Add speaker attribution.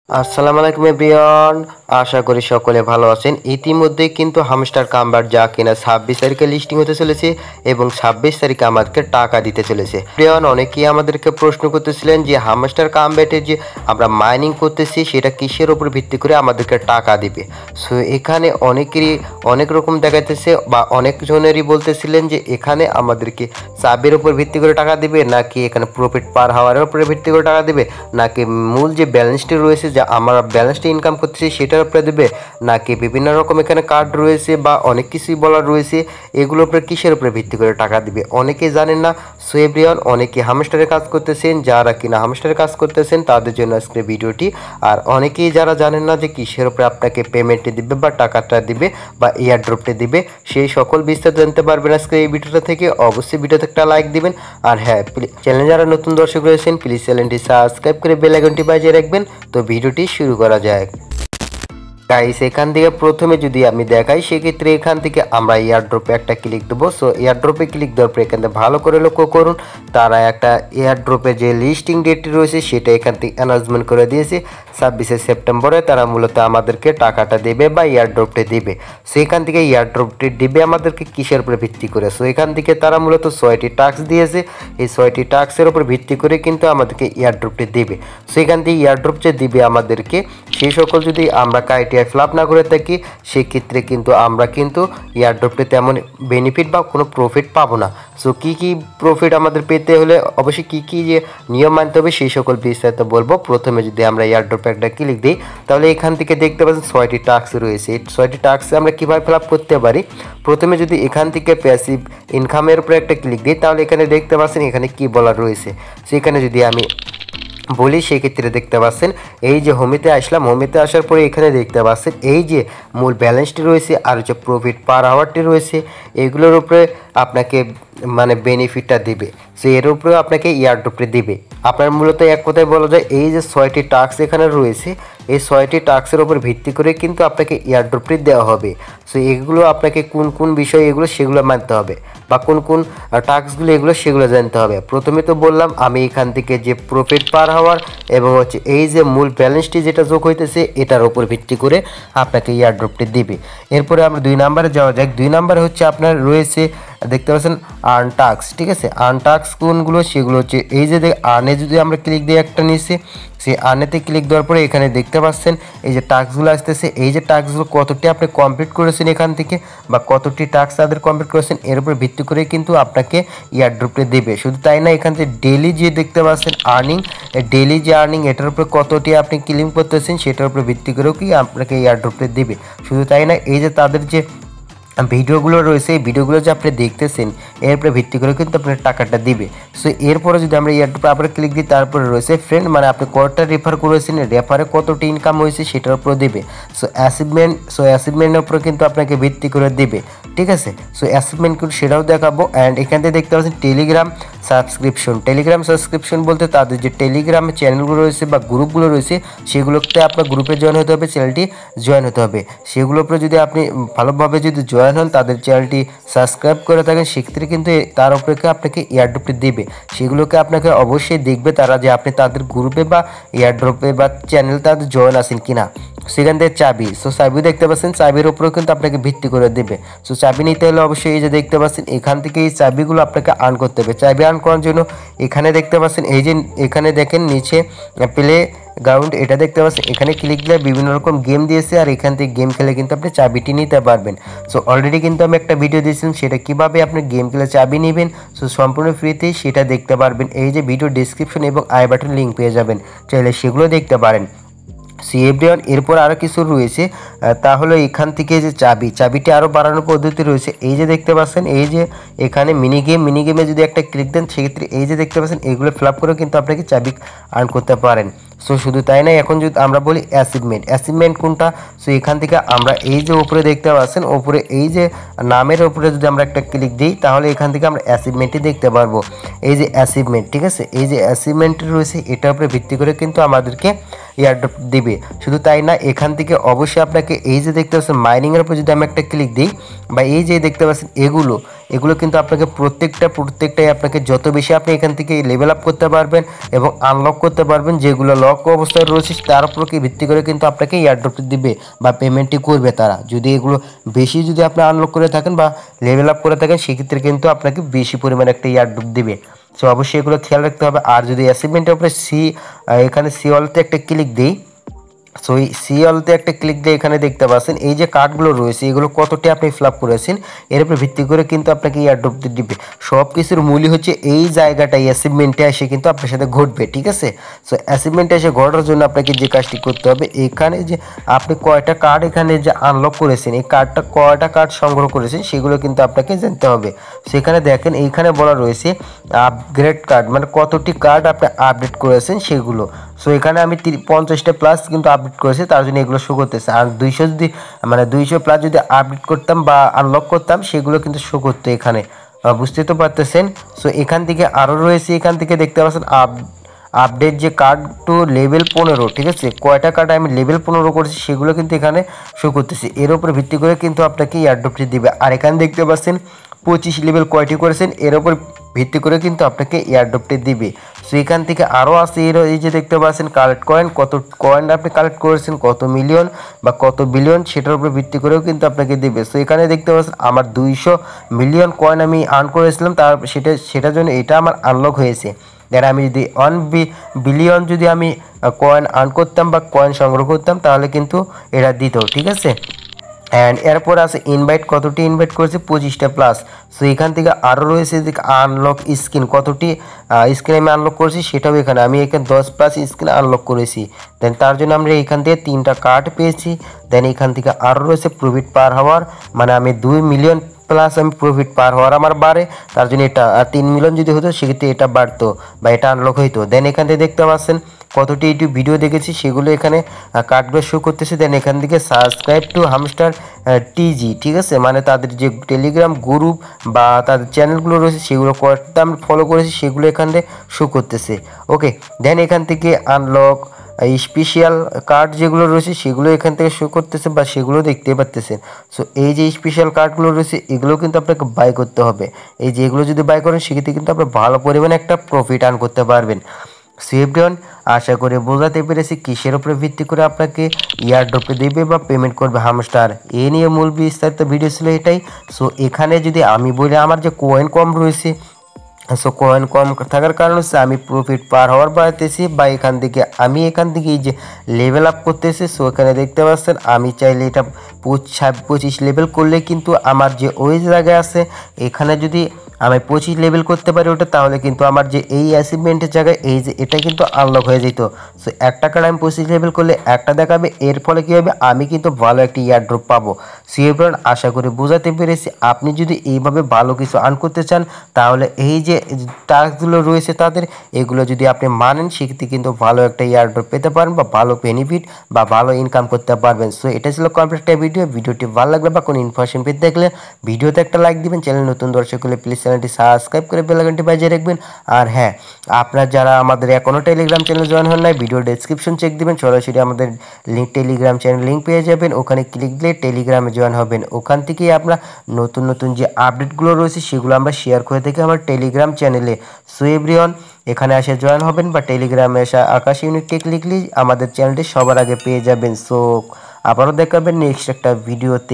Speaker 1: আসসালামু আলাইকুম এভরিওয়ান। আশা করি সকলে ভালো আছেন। ইতিমধ্যে কিন্তু হামস্টার কাম্বার যা কিনা 26 তারিখে লিস্টিং হতে চলেছে এবং 26 তারিখে আমাদেরকে টাকা দিতে চলেছে। এভরিওয়ান, অনেকেই আমাদেরকে প্রশ্ন করতেছিলেন যে হামস্টার কাম্বারের যে আমরা মাইনিং করতেছি সেটা কিসের উপর ভিত্তি করে আমাদেরকে টাকা দিবে। সো এখানে অনেকেরই অনেক রকম দেখাইতেছে বা অনেকজনেরই বলতেছিলেন যে এখানে আমাদেরকে চাবির উপর ভিত্তি করে টাকা দিবে, নাকি এখানে প্রফিট পার হাওয়ারের উপরে ভিত্তি করে টাকা দিবে, নাকি মূল যে ব্যালেন্সটি রয়েছে যা আমরা ব্যালেন্সটা ইনকাম করতেছি সেটার উপরে দেবে, নাকি বিভিন্ন রকম এখানে কার্ড রয়েছে বা অনেক কিছুই বলার রয়েছে, এগুলোর উপরে কিসের উপরে ভিত্তি করে টাকা দিবে অনেকেই জানেন না। সো এভরিওয়ান, অনেকে হামস্টারের কাজ করতেছেন, যারা কিনা হামস্টারের কাজ করতেছেন তাদের জন্য আজকে ভিডিওটি। আর অনেকেই যারা জানেন না যে কিসের উপরে আপনাকে পেমেন্টটি দিবে বা টাকাটা দিবে বা এয়ার ড্রপটি দিবে, সেই সকল বিস্তারিত জানতে পারবেন আজকে এই ভিডিওটা থেকে। অবশ্যই ভিডিওতে একটা লাইক দিবেন। আর হ্যাঁ, চ্যানেলে যারা নতুন দর্শক রয়েছেন প্লিজ চ্যানেলটি সাবস্ক্রাইব করে বেল আইকনটি বাজিয়ে রাখবেন। তো ভিডিওটি শুরু করা যাক। গাইস, এখান থেকে প্রথমে যদি আমি দেখাই সেক্ষেত্রে এখান থেকে আমরা এয়ারড্রপে একটা ক্লিক দেবো। সো এয়ারড্রপে ক্লিক দেওয়ার পর এখান থেকে ভালো করে লক্ষ্য করুন, তারা একটা এয়ারড্রপের যে লিস্টিং ডেটটি রয়েছে সেটা এখান থেকে অ্যানাউন্সমেন্ট করে দিয়েছে 26শে সেপ্টেম্বরে তারা মূলত আমাদেরকে টাকাটা দেবে বা এয়ারড্রপটি দিবে। সো এখান থেকে এয়ারড্রপটি দিবে আমাদেরকে কিসের উপরে ভিত্তি করে। সো এখান থেকে তারা মূলত 6টি টাস্ক দিয়েছে, এই 6টি টাস্কের উপর ভিত্তি করে কিন্তু আমাদেরকে এয়ারড্রপটি দিবে। সো এখান থেকে এয়ারড্রপ যে দিবে আমাদেরকে, সেই সকল যদি আমরা ক্রাইটেরিয়া ফিল আপ না করে থাকি সেক্ষেত্রে কিন্তু আমরা কিন্তু এয়ারড্রপে তেমন বেনিফিট বা কোনো প্রফিট পাবো না। সো কী কী প্রফিট আমাদের পেতে হলে অবশ্যই কী কী যে নিয়ম মানতে হবে সেই সকল বিস্তারিত বলবো। প্রথমে যদি আমরা এয়ারড্রপে একটা ক্লিক দিই তাহলে এখান থেকে দেখতে পাচ্ছেন 6টি টাস্ক রয়েছে। এই 6টি টাস্ক আমরা কীভাবে ফিল আপ করতে পারি, প্রথমে যদি এখান থেকে প্যাসিভ ইনকামের উপরে একটা ক্লিক দিই তাহলে এখানে দেখতে পাচ্ছেন এখানে কী বলা রয়েছে। সেখানে যদি আমি বলি সেক্ষেত্রে দেখতে পাচ্ছেন এই যে হোমিতে আসলাম, হোমিতে আসার পরে এখানে দেখতে পাচ্ছেন এই যে মূল ব্যালেন্সটি রয়েছে আর যে প্রফিট পার আওয়ারটি রয়েছে এগুলোর উপরে আপনাকে মানে বেনিফিটটা দিবে। সো এর উপরেও আপনাকে এয়ারড্রপটি দিবে। আপনার মূলত এক কথায় বলা যায় এই যে 6টি টাস্ক এখানে রয়েছে এই 6টি টাস্কের উপর ভিত্তি করে কিন্তু আপনাকে এয়ারড্রপটি দেওয়া হবে। সো এগুলো আপনাকে কোন কোন বিষয় এগুলো সেগুলো মানতে হবে বা কোন কোন টাস্কগুলো এগুলো সেগুলো জানতে হবে। প্রথমে তো বললাম আমি এখান থেকে যে প্রফিট পার হওয়ার এবং হচ্ছে এই যে মূল ব্যালেন্সটি যেটা যোগ হইতেছে এটার উপর ভিত্তি করে আপনাকে এয়ারড্রপটি দিবে। এরপরে আমরা 2 নম্বরে যাওয়া যাক। 2 নম্বরে হচ্ছে আপনার রয়েছে দেখতে পাচ্ছেন আর্ন টাস্ক। ঠিক আছে, আর্ন টাস্ক কোনগুলো সেগুলো হচ্ছে এই যে আর্নে যদি আমরা ক্লিক দিই একটা নিচে, সেই আর্নেতে ক্লিক দেওয়ার পরে এখানে দেখতে পাচ্ছেন এই যে টাস্কগুলো আসতেছে, এই যে টাস্কগুলো কতটি আপনি কমপ্লিট করেছেন এখান থেকে বা কতটি টাস্ক তাদের কমপ্লিট করেছেন এর উপর ভিত্তি করে কিন্তু আপনাকে এয়ারড্রপটি দেবে। শুধু তাই না, এখান থেকে ডেইলি যে দেখতে পাচ্ছেন আর্নিং, ডেইলি যে আর্নিং এটার উপরে কতটি আপনি ক্লেম করতেছেন সেটার উপরে ভিত্তি করেও কি আপনাকে এয়ারড্রপটি দেবে। শুধু তাই না, এই যে তাদের যে ভিডিওগুলো রয়েছে এই ভিডিওগুলো যে আপনি দেখতেছেন এর উপরে ভিত্তি করে কিন্তু আপনার টাকাটা দিবে। সো এরপরে যদি আমরা এয়ারড্রপে আবার ক্লিক দিই তারপরে রয়েছে ফ্রেন্ড, মানে আপনি কতটা রেফার করেছেন, রেফারে কতটি ইনকাম হয়েছে সেটার উপরে দেবে। সো অ্যাচিভমেন্টের উপরে কিন্তু আপনাকে ভিত্তি করে দেবে। ঠিক আছে, সো অ্যাচিভমেন্ট কিন্তু সেটাও দেখাবো। অ্যান্ড এখান থেকে দেখতে পাচ্ছেন টেলিগ্রাম সাবস্ক্রিপশন। টেলিগ্রাম সাবস্ক্রিপশন বলতে তাদের যে টেলিগ্রাম চ্যানেলগুলো রয়েছে বা গ্রুপগুলো রয়েছে সেগুলোতে আপনার গ্রুপে জয়েন হতে হবে, চ্যানেলটি জয়েন হতে হবে। সেগুলোর উপরে যদি আপনি ভালোভাবে যদি জয়েন হন, তাদের চ্যানেলটি সাবস্ক্রাইব করে থাকেন, সেক্ষেত্রে কিন্তু তার উপরে আপনাকে এয়ারড্রপটি দেবে। সেগুলোকে আপনাকে অবশ্যই দেখবে তারা যে আপনি তাদের গ্রুপে বা এয়ারড্রপে বা চ্যানেল তাদের জয়েন আছেন কিনা। সেখান থেকে চাবি, সো চাবি দেখতে পাচ্ছেন চাবির উপরেও কিন্তু আপনাকে ভিত্তি করে দেবে। সো চাবি নিতে হলে অবশ্যই এই যে দেখতে পাচ্ছেন এখান থেকে এই চাবিগুলো আপনাকে আর্ন করতে হবে। চাবি আর্ন করার জন্য এখানে দেখতে পাচ্ছেন এই যে এখানে দেখেন নিচে প্লে গ্রাউন্ড এটা দেখতে পাচ্ছেন, এখানে ক্লিক দিলে বিভিন্ন রকম গেম দিয়েছে আর এখান থেকে গেম খেলে কিন্তু আপনি চাবিটি নিতে পারবেন। সো অলরেডি কিন্তু আমি একটা ভিডিও দিয়েছিলাম সেটা কিভাবে আপনি গেম খেলে চাবি নেবেন, সো সম্পূর্ণ ফ্রিতেই সেটা দেখতে পারবেন। এই যে ভিডিও ডিসক্রিপশন এবং আই বাটন লিঙ্ক পেয়ে যাবেন, চাইলে সেগুলো দেখতে পারেন। সি এভরিওয়ান, এরপর আরও কিছু রয়েছে, তাহলে এখান থেকে যে চাবিটি আরও বাড়ানোর পদ্ধতি রয়েছে। এই যে দেখতে পাচ্ছেন এই যে এখানে মিনিগেমে যদি একটা ক্লিক দেন সেক্ষেত্রে এই যে দেখতে পাচ্ছেন এগুলো ফিল আপ করেও কিন্তু আপনাকে চাবি আর্ন করতে পারেন। সো শুধু তাই না, এখন যদি আমরা বলি অ্যাচিভমেন্ট কোনটা, সো এখান থেকে আমরা এই যে উপরে দেখতে পাচ্ছেন উপরে এই যে নামের উপরে যদি আমরা একটা ক্লিক দিই তাহলে এখান থেকে আমরা অ্যাচিভমেন্টই দেখতে পারবো। এই যে অ্যাচিভমেন্ট, ঠিক আছে, এই যে অ্যাচিভমেন্ট রয়েছে এটার উপরে ভিত্তি করে কিন্তু আমাদেরকে এয়ারড্রপ দিবে। শুধু তাই না, এখান থেকে অবশ্যই আপনাকে এই যে দেখতে পাচ্ছেন মাইনিংয়ের উপর যদি আমি একটা ক্লিক দিই বা এই যে দেখতে পাচ্ছেন এগুলো কিন্তু আপনাকে প্রত্যেকটাই আপনাকে যত বেশি আপনি এখান থেকে লেভেল আপ করতে পারবেন এবং আনলক করতে পারবেন, যেগুলো লক লক অবস্থায় রয়েছে তার উপর কি ভিত্তি করে কিন্তু আপনাকে এয়ারড্রপটি দিবে বা পেমেন্টটি করবে তারা। যদি এগুলো বেশি যদি আপনি আনলক করে থাকেন বা লেভেল আপ করে থাকেন সেক্ষেত্রে কিন্তু আপনাকে বেশি পরিমাণে একটা এয়ারড্রপ দিবে। সো অবশ্যই এগুলো খেয়াল রাখতে হবে। আর যদি অ্যাচিভমেন্টের উপরে এখানে সি অলতে একটা ক্লিক দিই, সো এই সি অলতে একটা ক্লিক দিয়ে এখানে দেখতে পাচ্ছেন এই যে কার্ডগুলো রয়েছে এগুলো কতটি আপনি ফিল আপ করেছেন এর উপর ভিত্তি করে কিন্তু আপনাকে এয়ারড্রপ দিবে। সব কিছুর মূলই হচ্ছে এই জায়গাটাই অ্যাচিভমেন্টে এসে কিন্তু আপনার সাথে ঘটবে, ঠিক আছে। সো অ্যাচিভমেন্টে এসে ঘটার জন্য আপনাকে যে কাজটি করতে হবে, এখানে যে আপনি কয়টা কার্ড এখানে যে আনলক করেছেন এই কার্ডটা কয়টা কার্ড সংগ্রহ করেছেন সেগুলো কিন্তু আপনাকে জানতে হবে। সেখানে দেখেন এইখানে বলা রয়েছে আপগ্রেড কার্ড, মানে কতটি কার্ড আপনি আপডেট করেছেন সেগুলো। সো এখানে আমি 50টা প্লাস কিন্তু আপডেট করেছি তার জন্য এগুলো শো করতেছে। আর 200 যদি মানে 200 প্লাস যদি আপডেট করতাম বা আনলক করতাম সেগুলো কিন্তু শো করতো এখানে, বুঝতে তো পারতেছেন। সো এখান থেকে আরও রয়েছে, এখান থেকে দেখতে পাচ্ছেন আপডেট যে কার্ড টু লেভেল 15, ঠিক আছে। কয়টা কার্ড আমি লেভেল 15 করেছি সেগুলো কিন্তু এখানে শো করতেছে। এর উপর ভিত্তি করে কিন্তু আপনাকে এয়ারড্রপটি দিবে। আর এখানে দেখতে পাচ্ছেন 25 লেভেল কয়টি করেছেন এর উপর ভিত্তি করে কিন্তু আপনাকে এয়ারড্রপটি দিবে। সো এখান থেকে আরও আছে এই যে দেখতে পাচ্ছেন কালেক্ট কয়েন, কত কয়েন আপনি কালেক্ট করেছেন, কত মিলিয়ন বা কত বিলিয়ন সেটার উপর ভিত্তি করেও কিন্তু আপনাকে দিবে। সো এখানে দেখতে পাচ্ছেন আমার 200 মিলিয়ন কয়েন আমি আর্ন করেছিলাম, তার সেটার জন্য এটা আমার আনলক হয়েছে। দেন আমি যদি 1 বিলিয়ন যদি আমি কয়েন আর্ন করতাম বা কয়েন সংগ্রহ করতাম তাহলে কিন্তু এটা দিত, ঠিক আছে। অ্যান্ড এরপর আছে ইনভাইট, কতটি ইনভাইট করেছে 25টা প্লাস। সো এখান থেকে আরও রয়েছে যে আনলক স্ক্রিন, কতটি স্ক্রিন আমি আনলক করেছি সেটাও এখানে আমি এখানে 10 প্লাস স্ক্রিন আনলক করেছি। দেন তার জন্য আমরা এখান থেকে 3টা কার্ড পেয়েছি। দেন এখান থেকে আরও রয়েছে প্রফিট পার হাওয়ার, মানে আমি 2 মিলিয়ন প্লাস আমি প্রফিট পার হওয়ার আমার বাড়ে, তার জন্য এটা। আর 3 মিলিয়ন যদি হতো সেক্ষেত্রে এটা বাড়তো বা এটা আনলক হইতো। দেন এখান থেকে দেখতে পাচ্ছেন কতটি ইউটিউব ভিডিও দেখেছি সেগুলো এখানে কার্ডগুলো শো করতেছে। দেন এখান থেকে সাবস্ক্রাইব টু হামস্টার টিজি, ঠিক আছে, মানে তাদের যে টেলিগ্রাম গ্রুপ বা তাদের চ্যানেলগুলো রয়েছে সেগুলো কয়েকটা আমি ফলো করেছি সেগুলো এখান থেকে শো করতেছে। ওকে, দেন এখান থেকে আনলক স্পেশাল কার্ড যেগুলো রয়েছে সেগুলো এখান থেকে শো করতেছে বা সেগুলো দেখতে পাচ্তেছেন। সো এই যে স্পেশাল কার্ডগুলো রয়েছে এগুলো কিন্তু আপনাকে বাই করতে হবে। এই যে এগুলো যদি বাই করেন সেক্ষেত্রে কিন্তু আপনি ভালো পরিমাণে একটা প্রফিট আর্ন করতে পারবেন। সো এভরিওয়ান, আশা করে বোঝাতে পেরেছি কিসের উপরে ভিত্তি করে আপনাকে এয়ারড্রপে দেবে বা পেমেন্ট করবে হামস্টার। এ নিয়ে মূল বিস্তারিত ভিডিও ছিল এটাই। সো এখানে যদি আমি বলি আমার যে কয়েন কম রয়েছে, সো কয়েন কম থাকার কারণ হচ্ছে আমি প্রফিট পার হওয়ার বাড়াতেছি বা এখান থেকে এই যে লেভেল আপ করতেছি। সো এখানে দেখতে পাচ্ছেন আমি চাইলে এটা 25 লেভেল করলে কিন্তু আমার যে ওই জায়গায় আছে এখানে যদি আমি 25 লেভেল করতে পারি ওটা, তাহলে কিন্তু আমার যে এই অ্যাচিভমেন্টের জায়গায় এই যে এটা কিন্তু আনলক হয়ে যেত। সো একটা কার্ড আমি 25 লেভেল করলে একটা দেখাবে, এর ফলে কী হবে আমি কিন্তু ভালো একটি এয়ারড্রপ পাবো। সো এবার আশা করি বোঝাতে পেরেছি। আপনি যদি এইভাবে ভালো কিছু আর্ন করতে চান তাহলে এই যে টাস্কগুলো রয়েছে তাদের এগুলো যদি আপনি মানেন সেক্ষেত্রে কিন্তু ভালো একটা এয়ারড্রপ পেতে পারেন বা ভালো বেনিফিট বা ভালো ইনকাম করতে পারবেন। সো এটা ছিল কমপ্লিট একটা ভিডিওটি ভালো লাগলে বা কোনো ইনফরমেশন পেতে দেখলে ভিডিওতে একটা লাইক দিবেন, চ্যানেল নতুন দর্শক হলে প্লিজ চ্যানেলটি সাবস্ক্রাইব করে বেল আইকনটি বাজিয়ে রাখবেন। আর হ্যাঁ, আপনারা যারা আমাদের এখনও টেলিগ্রাম চ্যানেল জয়েন হন নাই ভিডিও ডেসক্রিপশন চেক দিবেন, সরাসরি আমাদের টেলিগ্রাম চ্যানেল লিঙ্ক পেয়ে যাবেন, ওখানে ক্লিক দিলে টেলিগ্রামে জয়েন হবেন। ওখান থেকেই আপনার নতুন যে আপডেটগুলো রয়েছে সেগুলো আমরা শেয়ার করে থাকি আমার টেলিগ্রাম চ্যানেলে। সো এভরিওয়ান, এখানে এসে জয়েন হবেন বা টেলিগ্রামে এসে আকাশ ইউনিক টেক লিখলেই আমাদের চ্যানেলটি সবার আগে পেয়ে যাবেন। সো আবারও দেখাবেন নেক্সট একটা ভিডিওতে।